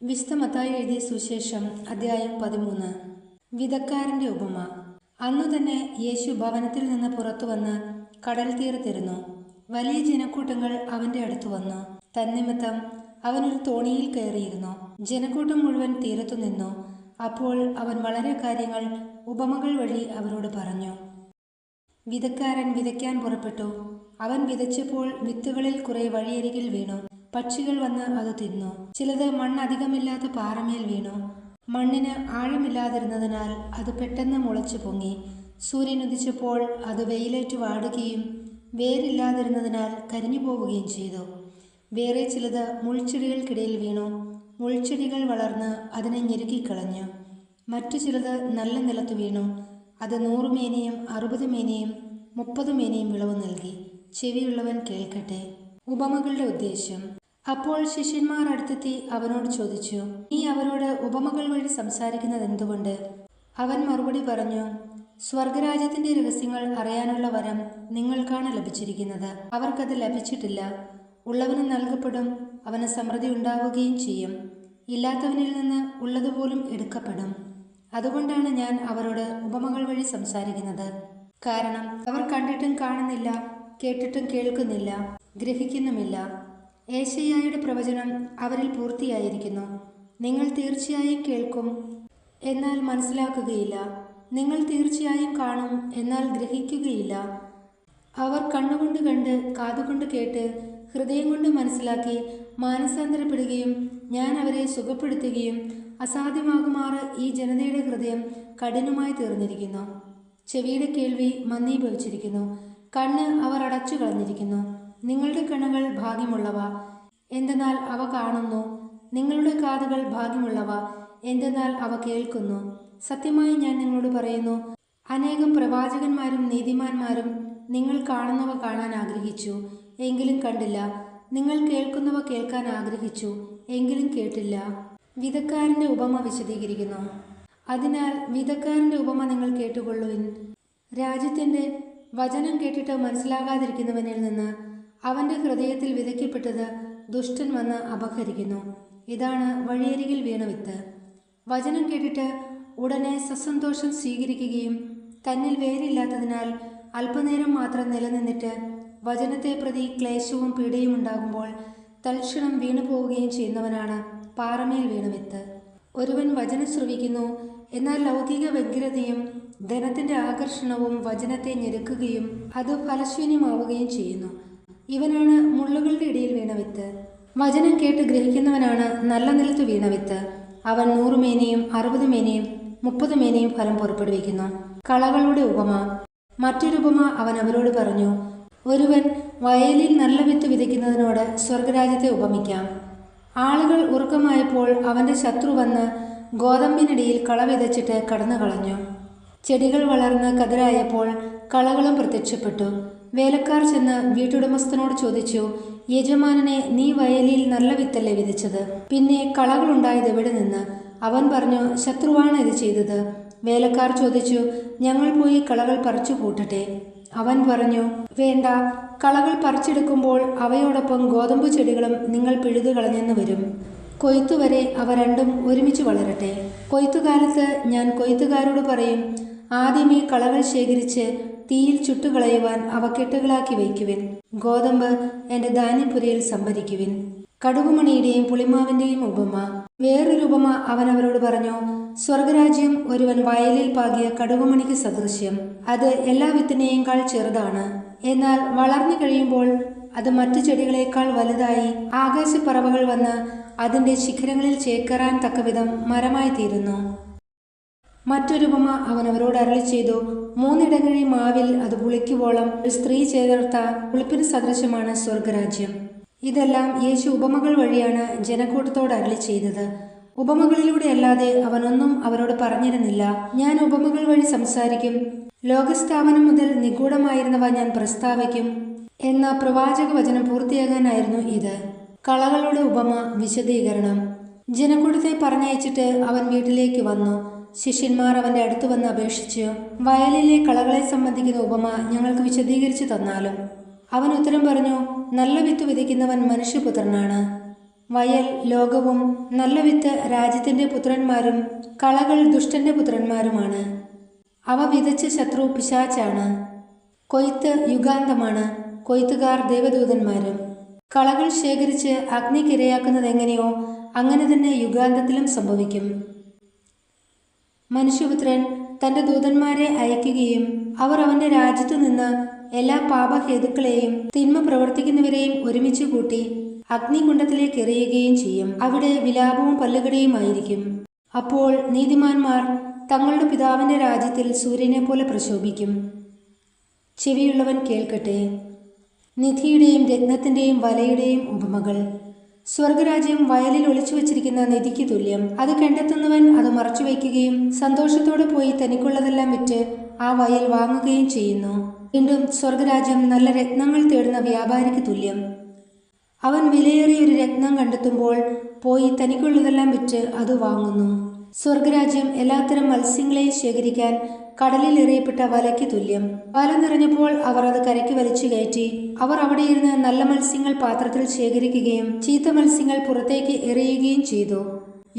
വിശുദ്ധ മത്തായി എഴുതിയ സുവിശേഷം അധ്യായം 13. വിതക്കാരൻ്റെ ഉപമ. അന്നു തന്നെ യേശു ഭവനത്തിൽ നിന്ന് പുറത്തു വന്ന് കടൽ തീരത്തിരുന്നു. വലിയ ജനക്കൂട്ടങ്ങൾ അവൻ്റെ അടുത്ത് വന്നു. തന്നിമിത്തം അവനൊരു തോണിയിൽ കയറിയിരുന്നു. ജനക്കൂട്ടം മുഴുവൻ തീരത്തു നിന്നു. അപ്പോൾ അവൻ വളരെ കാര്യങ്ങൾ ഉപമകൾ വഴി അവരോട് പറഞ്ഞു. വിതക്കാരൻ വിതയ്ക്കാൻ പുറപ്പെട്ടു. അവൻ വിതച്ചപ്പോൾ വിത്തുകളിൽ കുറെ വഴിയരികിൽ വീണു. പക്ഷികൾ വന്ന് അത് തിന്നു. ചിലത് മണ്ണധികമില്ലാത്ത പാറമേൽ വീണു. മണ്ണിന് ആഴമില്ലാതിരുന്നതിനാൽ അത് പെട്ടെന്ന് മുളച്ചു പൊങ്ങി. സൂര്യൻ ഉദിച്ചപ്പോൾ അത് വെയിലേറ്റു വാടുകയും വേരില്ലാതിരുന്നതിനാൽ കരിഞ്ഞു പോവുകയും ചെയ്തു. വേറെ ചിലത് മുൾച്ചെടികൾക്കിടയിൽ വീണു. മുൾച്ചെടികൾ വളർന്ന് അതിനെ ഞെരുക്കിക്കളഞ്ഞു. മറ്റു ചിലത് നല്ല നിലത്ത് വീണു. അത് 100 മേനിയും 60 മേനിയും 30 മേനിയും വിളവ് നൽകി. ചെവിയുള്ളവൻ കേൾക്കട്ടെ. ഉപമകളുടെ ഉദ്ദേശ്യം. അപ്പോൾ ശിഷ്യന്മാർ അടുത്തെത്തി അവനോട് ചോദിച്ചു, നീ അവരോട് ഉപമകൾ വഴി സംസാരിക്കുന്നത് എന്തുകൊണ്ട്? അവൻ മറുപടി പറഞ്ഞു, സ്വർഗരാജ്യത്തിന്റെ രഹസ്യങ്ങൾ അറിയാനുള്ള വരം നിങ്ങൾക്കാണ് ലഭിച്ചിരിക്കുന്നത്. അവർക്കത് ലഭിച്ചിട്ടില്ല. ഉള്ളവന് നൽകപ്പെടും, അവന് സമൃദ്ധി ഉണ്ടാവുകയും ചെയ്യും. ഇല്ലാത്തവനിൽ നിന്ന് ഉള്ളതുപോലും എടുക്കപ്പെടും. അതുകൊണ്ടാണ് ഞാൻ അവരോട് ഉപമകൾ വഴി സംസാരിക്കുന്നത്. കാരണം അവർ കണ്ടിട്ടും കാണുന്നില്ല, കേട്ടിട്ടും കേൾക്കുന്നില്ല, ഗ്രഹിക്കുന്നുമില്ല. ഏശയ്യായുടെ പ്രവചനം അവരിൽ പൂർത്തിയായിരിക്കുന്നു. നിങ്ങൾ തീർച്ചയായും കേൾക്കും, എന്നാൽ മനസ്സിലാക്കുകയില്ല. നിങ്ങൾ തീർച്ചയായും കാണും, എന്നാൽ ഗ്രഹിക്കുകയില്ല. അവർ കണ്ണുകൊണ്ട് കണ്ട്, കാതുകൊണ്ട് കേട്ട്, ഹൃദയം കൊണ്ട് മനസ്സിലാക്കി മാനസാന്തരപ്പെടുകയും ഞാൻ അവരെ സുഖപ്പെടുത്തുകയും അസാധ്യമാകുമാറ് ഈ ജനതയുടെ ഹൃദയം കഠിനമായി തീർന്നിരിക്കുന്നു. ചെവിയുടെ കേൾവി മന്ദീഭവിച്ചിരിക്കുന്നു. കണ്ണ് അവർ അടച്ചു കളഞ്ഞിരിക്കുന്നു. നിങ്ങളുടെ കണ്ണുകൾ ഭാഗ്യമുള്ളവ, എന്തെന്നാൽ അവ കാണുന്നു. നിങ്ങളുടെ കാതുകൾ ഭാഗ്യമുള്ളവ, എന്തെന്നാൽ അവ കേൾക്കുന്നു. സത്യമായി ഞാൻ നിങ്ങളോട് പറയുന്നു, അനേകം പ്രവാചകന്മാരും നീതിമാന്മാരും നിങ്ങൾ കാണുന്നവ കാണാൻ ആഗ്രഹിച്ചു, എങ്കിലും കണ്ടില്ല. നിങ്ങൾ കേൾക്കുന്നവ കേൾക്കാൻ ആഗ്രഹിച്ചു, എങ്കിലും കേട്ടില്ല. വിതക്കാരൻ്റെ ഉപമ വിശദീകരിക്കുന്നു. അതിനാൽ വിതക്കാരൻ്റെ ഉപമ നിങ്ങൾ കേട്ടുകൊള്ളുവിൻ. രാജ്യത്തിൻ്റെ വചനം കേട്ടിട്ട് മനസ്സിലാകാതിരിക്കുന്നവനിൽ നിന്ന് അവൻ്റെ ഹൃദയത്തിൽ വിതയ്ക്കപ്പെട്ടത് ദുഷ്ടൻ വന്ന് അപഹരിക്കുന്നു. ഇതാണ് വഴിയരികിൽ വീണ വിത്ത്. വചനം കേട്ടിട്ട് ഉടനെ സസന്തോഷം സ്വീകരിക്കുകയും തന്നിൽ വേരില്ലാത്തതിനാൽ അല്പനേരം മാത്രം നിലനിന്നിട്ട് വചനത്തെ പ്രതി ക്ലേശവും പീഡയും ഉണ്ടാകുമ്പോൾ തൽക്ഷണം വീണു പോവുകയും ചെയ്യുന്നവനാണ് പാറമേൽ വീണ വിത്ത്. ഒരുവൻ വചനം ശ്രവിക്കുന്നു, എന്നാൽ ലൗകിക വ്യഗ്രതയും ധനത്തിൻ്റെ ആകർഷണവും വചനത്തെ ഞെരുക്കുകയും അത് ഫലശൂന്യമാവുകയും ചെയ്യുന്നു. ഇവനാണ് മുള്ളുകളുടെ ഇടയിൽ വീണ വിത്ത്. വചനം കേട്ട് ഗ്രഹിക്കുന്നവനാണ് നല്ല നിലത്ത് വീണ വിത്ത്. അവൻ 100 മേനിയും 60 മേനിയും 30 മേനിയും ഫലം പുറപ്പെടുവിക്കുന്നു. കളകളുടെ ഉപമ. മറ്റൊരു ഉപമ അവൻ അവരോട് പറഞ്ഞു. ഒരുവൻ വയലിൽ നല്ല വിത്ത് വിതയ്ക്കുന്നതിനോട് സ്വർഗരാജ്യത്തെ ഉപമിക്കാം. ആളുകൾ ഉറക്കമായപ്പോൾ അവൻ്റെ ശത്രു വന്ന് ഗോതമ്പിനിടയിൽ കള വിതച്ചിട്ട് കടന്നു കളഞ്ഞു. ചെടികൾ വളർന്ന് കതിരായപ്പോൾ കളകളും പ്രത്യക്ഷപ്പെട്ടു. വേലക്കാർ ചെന്ന് വീട്ടുടമസ്ഥനോട് ചോദിച്ചു, യജമാനനെ, നീ വയലിൽ നല്ല വിത്തല്ലേ വിതച്ചത്? പിന്നെ കളകളുണ്ടായത് എവിടെ നിന്ന്? അവൻ പറഞ്ഞു, ശത്രുവാണ് ഇത് ചെയ്തത്. വേലക്കാർ ചോദിച്ചു, ഞങ്ങൾ പോയി കളകൾ പറിച്ചു കൂട്ടട്ടെ? അവൻ പറഞ്ഞു, വേണ്ട. കളകൾ പറിച്ചെടുക്കുമ്പോൾ അവയോടൊപ്പം ഗോതമ്പ് ചെടികളും നിങ്ങൾ പിഴുതു കളഞ്ഞെന്ന് വരും. കൊയ്ത്തുവരെ അവ രണ്ടും ഒരുമിച്ച് വളരട്ടെ. കൊയ്ത്തുകാലത്ത് ഞാൻ കൊയ്ത്തുകാരോട് പറയും, ആദ്യമേ കളകൾ ശേഖരിച്ച് തീയിൽ ചുട്ടുകളയുവാൻ അവ കെട്ടുകളാക്കി വയ്ക്കുവിൻ. ഗോതമ്പ് എൻ്റെ ധാന്യപ്പുരയിൽ സംഭരിക്കുവിൻ. കടുകുമണിയുടെയും പുളിമാവിൻ്റെയും ഉപമ. വേറൊരു ഉപമ അവൻ അവരോട് പറഞ്ഞു. സ്വർഗരാജ്യം ഒരുവൻ വയലിൽ പാകിയ കടുകുമണിക്ക് സദൃശ്യം. അത് എല്ലാ വിത്തിനെയേക്കാൾ ചെറുതാണ്. എന്നാൽ വളർന്നു കഴിയുമ്പോൾ അത് മറ്റു ചെടികളേക്കാൾ വലുതായി ആകാശപ്പറവകൾ വന്ന് അതിൻ്റെ ശിഖരങ്ങളിൽ ചേക്കേറാൻ തക്കവിധം മരമായി തീരുന്നു. മറ്റൊരുപമ അവൻ അവരോട് അരുളി ചെയ്തു. 3 ഇടങ്ങഴി മാവിൽ അത് പുളിക്കുവോളം ഒരു സ്ത്രീ ചേർത്ത പുളിപ്പിന് സദൃശമാണ് സ്വർഗരാജ്യം. ഇതെല്ലാം യേശു ഉപമകൾ വഴിയാണ് ജനക്കൂട്ടത്തോട് അരുളി ചെയ്തത്. ഉപമകളിലൂടെ അല്ലാതെ അവനൊന്നും അവരോട് പറഞ്ഞിരുന്നില്ല. ഞാൻ ഉപമകൾ വഴി സംസാരിക്കും, ലോകസ്ഥാപനം മുതൽ നിഗൂഢമായിരുന്നവ ഞാൻ പ്രസ്താവിക്കും എന്ന പ്രവാചക വചനം പൂർത്തിയാകാനായിരുന്നു ഇത്. കളകളുടെ ഉപമ വിശദീകരണം. ജനക്കൂട്ടത്തെ പറഞ്ഞയച്ചിട്ട് അവൻ വീട്ടിലേക്ക് വന്നു. ശിഷ്യന്മാർ അവൻ്റെ അടുത്ത് വന്ന് അപേക്ഷിച്ചു, വയലിലെ കളകളെ സംബന്ധിക്കുന്ന ഉപമ ഞങ്ങൾക്ക് വിശദീകരിച്ചു തന്നാലും. അവൻ ഉത്തരം പറഞ്ഞു, നല്ല വിത്ത് വിതയ്ക്കുന്നവൻ മനുഷ്യപുത്രനാണ്. വയൽ ലോകവും, നല്ല വിത്ത് രാജ്യത്തിൻ്റെ പുത്രന്മാരും കളകൾ ദുഷ്ടന്റെ പുത്രന്മാരുമാണ്. അവ വിതച്ച ശത്രു പിശാചാണ്. കൊയ്ത്ത് യുഗാന്തമാണ്, കൊയ്ത്തുകാർ ദേവദൂതന്മാരും. കളകൾ ശേഖരിച്ച് അഗ്നിക്കിരയാക്കുന്നതെങ്ങനെയോ അങ്ങനെ തന്നെ യുഗാന്തത്തിലും സംഭവിക്കും. മനുഷ്യപുത്രൻ തൻ്റെ ദൂതന്മാരെ അയക്കുകയും അവർ അവൻ്റെ രാജ്യത്തു നിന്ന് എല്ലാ പാപഹേതുക്കളെയും തിന്മ പ്രവർത്തിക്കുന്നവരെയും ഒരുമിച്ച് കൂട്ടി അഗ്നികുണ്ഡത്തിലേക്ക് എറിയുകയും ചെയ്യും. അവിടെ വിലാപവും പല്ലുകടിയുമായിരിക്കും. അപ്പോൾ നീതിമാന്മാർ തങ്ങളുടെ പിതാവിൻ്റെ രാജ്യത്തിൽ സൂര്യനെ പോലെ പ്രശോഭിക്കും. ചെവിയുള്ളവൻ കേൾക്കട്ടെ. നിധിയുടെയും രത്നത്തിൻ്റെയും വലയുടെയും ഉപമകൾ. സ്വർഗരാജ്യം വയലിൽ ഒളിച്ചു വച്ചിരിക്കുന്ന നിധിക്ക് തുല്യം. അത് കണ്ടെത്തുന്നവൻ അത് മറച്ചുവെക്കുകയും സന്തോഷത്തോടെ പോയി തനിക്കുള്ളതെല്ലാം വിറ്റ് ആ വയൽ വാങ്ങുകയും ചെയ്യുന്നു. വീണ്ടും സ്വർഗരാജ്യം നല്ല രത്നങ്ങൾ തേടുന്ന വ്യാപാരിക്ക് തുല്യം. അവൻ വിലയേറിയ ഒരു രത്നം കണ്ടെത്തുമ്പോൾ പോയി തനിക്കുള്ളതെല്ലാം വിറ്റ് അത് വാങ്ങുന്നു. സ്വർഗരാജ്യം എല്ലാത്തരം മത്സ്യങ്ങളെയും ശേഖരിക്കാൻ കടലിൽ എറിയപ്പെട്ട വലയ്ക്ക് തുല്യം. വല നിറഞ്ഞപ്പോൾ അവർ അത് കരയ്ക്ക് വലിച്ചു കയറ്റി. അവർ അവിടെ ഇരുന്ന് നല്ല മത്സ്യങ്ങൾ പാത്രത്തിൽ ശേഖരിക്കുകയും ചീത്ത മത്സ്യങ്ങൾ പുറത്തേക്ക് എറിയുകയും ചെയ്തു.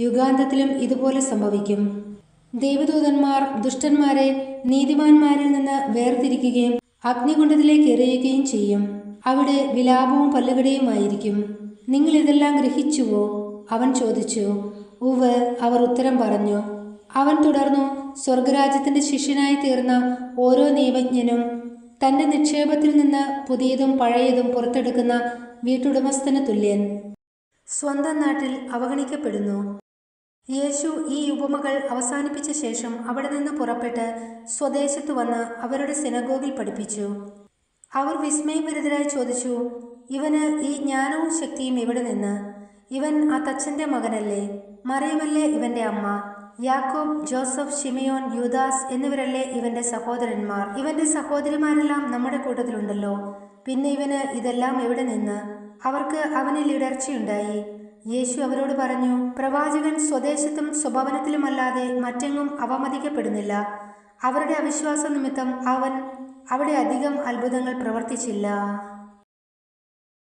യുഗാന്തത്തിലും ഇതുപോലെ സംഭവിക്കും. ദേവദൂതന്മാർ ദുഷ്ടന്മാരെ നീതിമാന്മാരിൽ നിന്ന് വേർതിരിക്കുകയും അഗ്നികുണ്ഡത്തിലേക്ക് എറിയുകയും ചെയ്യും. അവിടെ വിലാപവും പല്ലുകടിയുമായിരിക്കും. നിങ്ങൾ ഇതെല്ലാം ഗ്രഹിച്ചുവോ? അവൻ ചോദിച്ചു. ഉവ്വ്, അവർ ഉത്തരം പറഞ്ഞു. അവൻ തുടർന്നു, സ്വർഗരാജ്യത്തിൻ്റെ ശിഷ്യനായി തീർന്ന ഓരോ നിയമജ്ഞനും തൻ്റെ നിക്ഷേപത്തിൽ നിന്ന് പുതിയതും പഴയതും പുറത്തെടുക്കുന്ന വീട്ടുടമസ്ഥന് തുല്യൻ. സ്വന്തം നാട്ടിൽ അവഗണിക്കപ്പെടുന്നു. യേശു ഈ ഉപമകൾ അവസാനിപ്പിച്ച ശേഷം അവിടെ നിന്ന് പുറപ്പെട്ട് സ്വദേശത്ത് വന്ന് അവരുടെ സിനഗോഗിൽ പഠിപ്പിച്ചു. അവർ വിസ്മയഭരിതരായി ചോദിച്ചു, ഇവന് ഈ ജ്ഞാനവും ശക്തിയും എവിടെ നിന്ന്? ഇവൻ ആ തച്ചൻ്റെ മകനല്ലേ? മറിയമല്ലേ ഇവൻ്റെ അമ്മ? യാക്കോബ്, ജോസഫ്, ശിമയോൻ, യൂദാസ് എന്നിവരല്ലേ ഇവൻ്റെ സഹോദരന്മാർ? ഇവൻ്റെ സഹോദരിമാരെല്ലാം നമ്മുടെ കൂട്ടത്തിലുണ്ടല്ലോ. പിന്നെ ഇവന് ഇതെല്ലാം എവിടെ നിന്ന്? അവർക്ക് അവനിൽ ഇടർച്ചയുണ്ടായി. യേശു അവരോട് പറഞ്ഞു, പ്രവാചകൻ സ്വദേശത്തും സ്വഭവനത്തിലുമല്ലാതെ മറ്റെങ്ങും അവമതിക്കപ്പെടുന്നില്ല. അവരുടെ അവിശ്വാസ നിമിത്തം അവൻ അവിടെ അധികം അത്ഭുതങ്ങൾ പ്രവർത്തിച്ചില്ല.